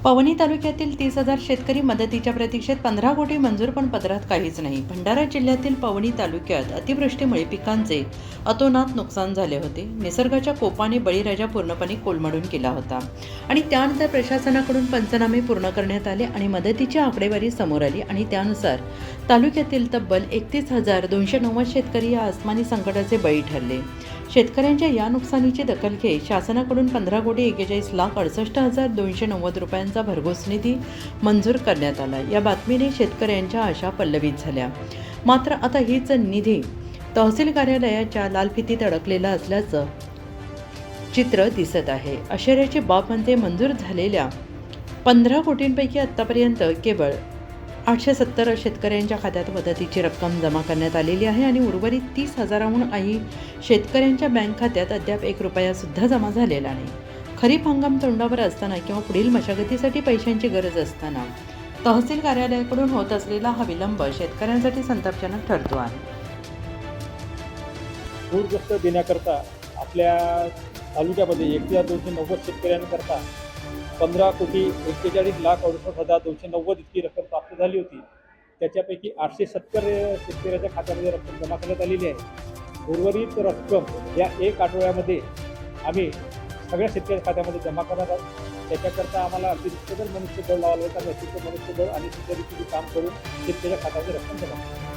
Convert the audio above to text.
पवनी तालुक्यातील 30,000 शेतकरी मदतीच्या प्रतीक्षेत 15 कोटी मंजूर, पण पदरात काहीच नाही. भंडारा जिल्ह्यातील पवनी तालुक्यात अतिवृष्टीमुळे पिकांचे अतोनात नुकसान झाले होते. निसर्गाच्या कोपाने बळीराजा पूर्णपणे कोलमडून गेला होता आणि त्यानंतर प्रशासनाकडून पंचनामे पूर्ण करण्यात आले आणि मदतीची आकडेवारी समोर आली आणि त्यानुसार तालुक्यातील तब्बल 31,290 शेतकरी या आसमानी संकटाचे बळी ठरले. शेतकऱ्यांच्या या नुकसानीची दखल घेत शासनाकडून 15,41,68,290 रुपयांचा भरघोस निधी मंजूर करण्यात आला. या बातमीने शेतकऱ्यांच्या आशा पल्लवित झाल्या. मात्र आता हीच निधी तहसील कार्यालयाच्या लाल फितीत अडकलेला असल्याचं चित्र दिसत आहे. आश्चर्याची बाब म्हणजे मंजूर झालेल्या 15 कोटींपैकी आत्तापर्यंत केवळ 870 शेतकऱ्यांच्या खात्यात मदतीची रक्कम जमा करण्यात आलेली आहे आणि उर्वरित 30,000हून शेतकऱ्यांच्या बँक खात्यात अद्याप 1 रुपयासुद्धा जमा झालेला नाही. खरीप हंगाम तोंडावर असताना किंवा पुढील मशागतीसाठी पैशांची गरज असताना तहसील कार्यालयाकडून होत असलेला हा विलंब शेतकऱ्यांसाठी संतापजनक ठरतो आहे. पूरग्रस्त देण्याकरता आपल्या तालुक्यामध्ये 1,290 शेतकऱ्यांकरता 15,41,68,290 इतकी रक्कम प्राप्त झाली होती. त्याच्यापैकी 870 शेतकऱ्याच्या खात्यामध्ये रक्कम जमा करण्यात आलेली आहे. उर्वरित रक्कम या 1 आठवड्यामध्ये आम्ही सगळ्या शेतकऱ्याच्या खात्यामध्ये जमा करणार आहोत. त्याच्याकरता आम्हाला अतिरिक्त मनुष्यबळ लावावं लागेल. अतिरिक्त मनुष्यबळ आणि सिक्युरिटी काम करून शेतकऱ्याच्या खात्यामध्ये रक्कम जमा करणार.